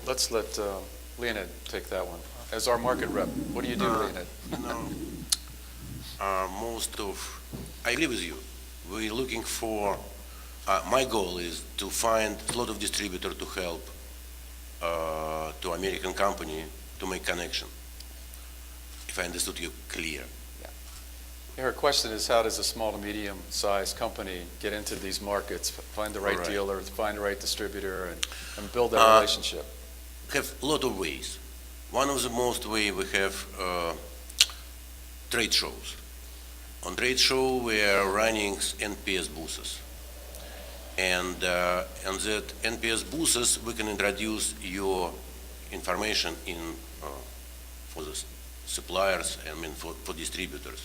let's let Leonid take that one. As our market rep, what do you do, Leonid? I agree with you. We're looking for, my goal is to find a lot of distributor to help to American company to make connection, if I understood you clear. Her question is, how does a small to medium-sized company get into these markets, find the right dealer, find the right distributor, and build that relationship? We have a lot of ways. One of the most way we have trade shows. On trade show we are running NPS booths. And on that NPS booths we can introduce your information for the suppliers, for distributors.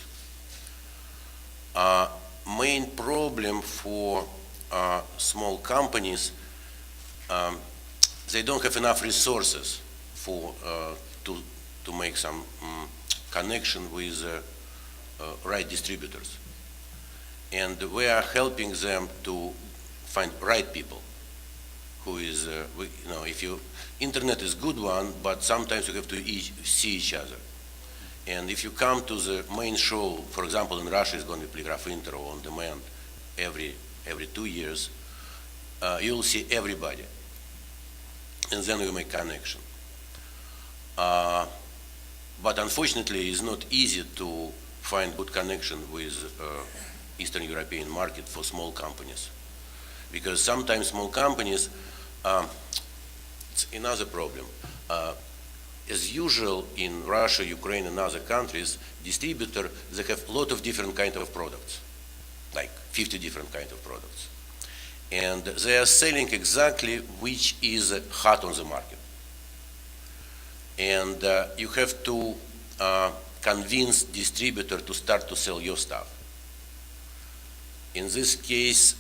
Main problem for small companies, they don't have enough resources to make some connection with right distributors, and we are helping them to find right people. Who is internet is good one, but sometimes you have to see each other. And if you come to the main show, for example, in Russia, it's going to be Polygraph Inter or On Demand every 2 years, you'll see everybody, and then you make connection. But unfortunately, it's not easy to find good connection with Eastern European market for small companies, because sometimes small companies, it's another problem. As usual in Russia, Ukraine, and other countries, distributor, they have a lot of different kind of products, like 50 different kind of products. And they are selling exactly which is hot on the market. And you have to convince distributor to start to sell your stuff. In this case,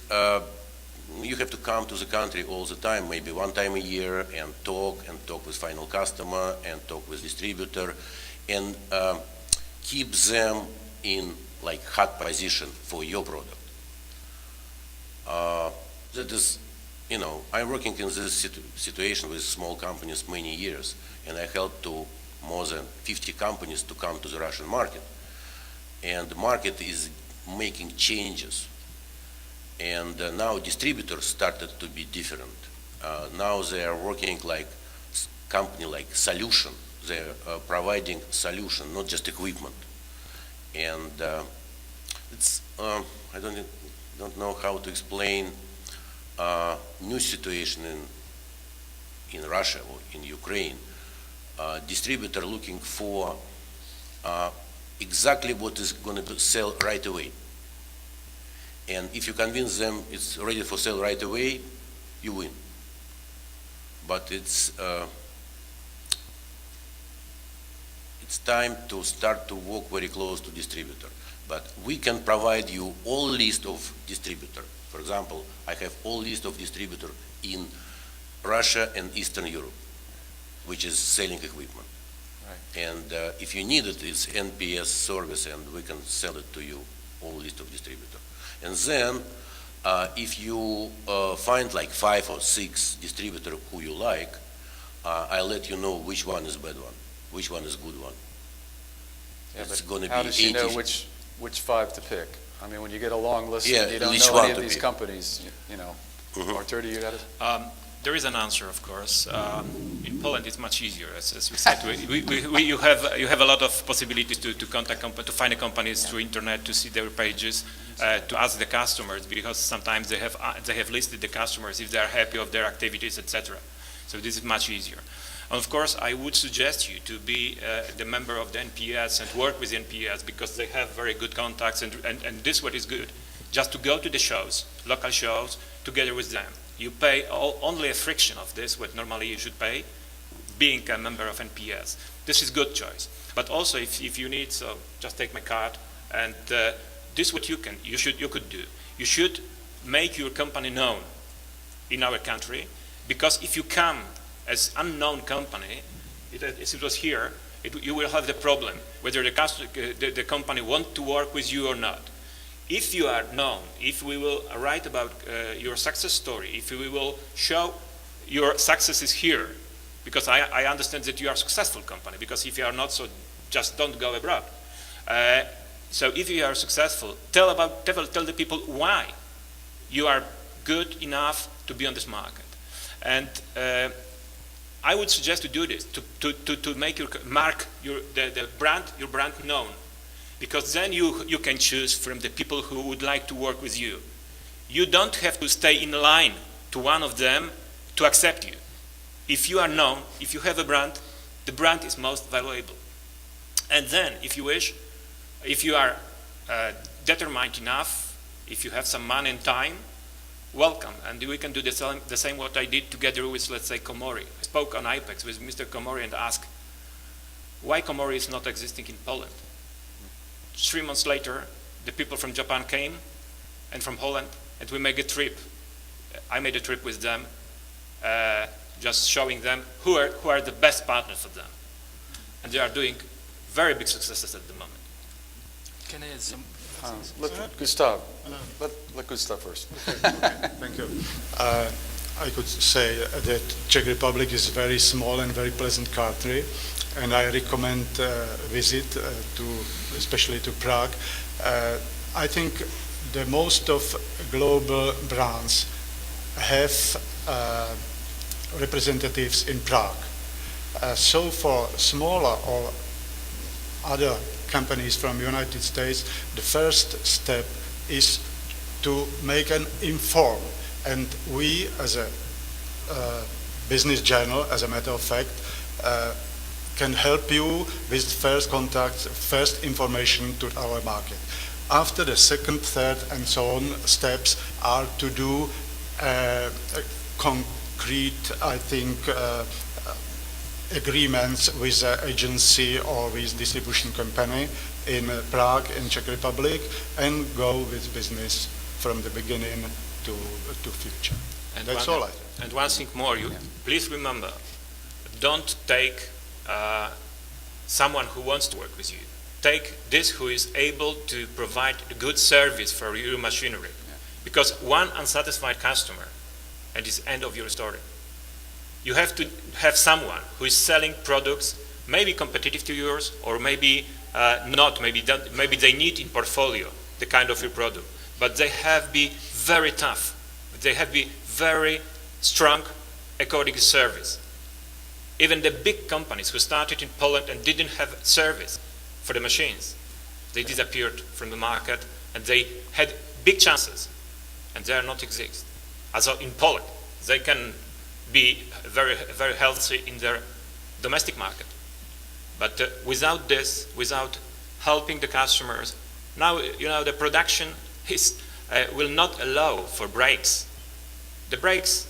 you have to come to the country all the time, maybe one time a year, and talk with final customer, and talk with distributor, and keep them in like hot position for your product. That is, I'm working in this situation with small companies many years, and I helped to more than 50 companies to come to the Russian market. And the market is making changes. And now distributors started to be different. Now they are working like company like solution. They are providing solution, not just equipment. And it's I don't know how to explain new situation in Russia or in Ukraine. Distributor looking for exactly what is going to sell right away. And if you convince them it's ready for sale right away, you win. But it's time to start to work very close to distributor. But we can provide you all list of distributor. For example, I have all list of distributor in Russia and Eastern Europe, which is selling equipment. Right. And if you need it, it's NPES service, and we can sell it to you, all list of distributor. And then, if you find like 5 or 6 distributors who you like, I'll let you know which one is bad one, which one is good one. Yeah, it's going to be how does she know which 5 to pick? I mean, when you get a long list, and you don't know any of these companies, Artur, do you got it? There is an answer, of course. In Poland, it's much easier, as we said. You have a lot of possibilities to contact to find the companies through internet, to see their pages, to ask the customers, because sometimes they have listed the customers if they are happy of their activities, etc. So this is much easier. And of course, I would suggest you to be the member of the NPES and work with the NPES, because they have very good contacts, and this is what is good. Just to go to the shows, local shows, together with them. You pay only a fraction of this, what normally you should pay, being a member of NPES. This is good choice. But also, if you need, so just take my card, and this is what you could do. You should make your company known in our country, because if you come as unknown company, as it was here, you will have the problem whether the company want to work with you or not. If you are known, if we will write about your success story, if we will show your success is here, because I understand that you are a successful company, because if you are not, so just don't go abroad. So if you are successful, tell the people why you are good enough to be on this market. And I would suggest to do this, to make your brand known, because then you can choose from the people who would like to work with you. You don't have to stay in line to one of them to accept you. If you are known, if you have a brand, the brand is most valuable. And then, if you wish, if you are determined enough, if you have some money and time, welcome, and we can do the same what I did together with, let's say, Komori. I spoke on IPEX with Mr. Komori and asked why Komori is not existing in Poland. 3 months later, the people from Japan came, and from Holland, and we made a trip. I made a trip with them, just showing them who are the best partners for them. And they are doing very big successes at the moment. Can I add some? Let Gustav first. Thank you. I could say that Czech Republic is a very small and very pleasant country, and I recommend visit especially to Prague. I think the most of global brands have representatives in Prague. So for smaller or other companies from the United States, the first step is to make an inform. And we, as a business journal, as a matter of fact, can help you with first contacts, first information to our market. After the second, third, and so on steps are to do concrete, I think, agreements with the agency or with distribution company in Prague, in Czech Republic, and go with business from the beginning to future. And that's all I think. And one thing more, please remember, don't take someone who wants to work with you. Take this who is able to provide a good service for your machinery. Because one unsatisfied customer, and it's end of your story. You have to have someone who is selling products, maybe competitive to yours, or maybe not, maybe they need in portfolio the kind of your product. But they have to be very tough. They have to be very strong according to service. Even the big companies who started in Poland and didn't have service for the machines, they disappeared from the market, and they had big chances, and they are not exist. Also in Poland, they can be very, very healthy in their domestic market. But without this, without helping the customers, now the production will not allow for brakes. The brakes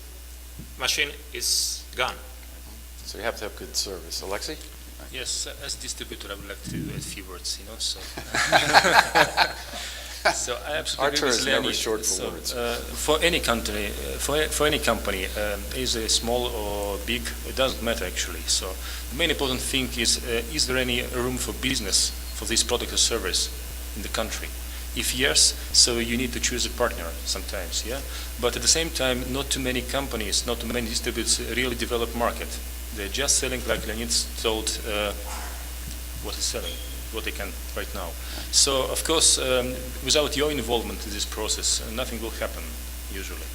machine is gone. So you have to have good service. Alexei? Yes, as distributor, I would like to add a few words, So, so I absolutely Archer agree with is never Leonid. short for words. For any country, for any company, is it small or big? It doesn't matter actually. So the main important thing is there any room for business for this product or service in the country? If yes, so you need to choose a partner sometimes, yeah. But at the same time, not too many companies, not too many distributors really develop market. They're just selling, like Leonid told, what is selling, what they can right now. So, of course, without your involvement in this process, nothing will happen, usually.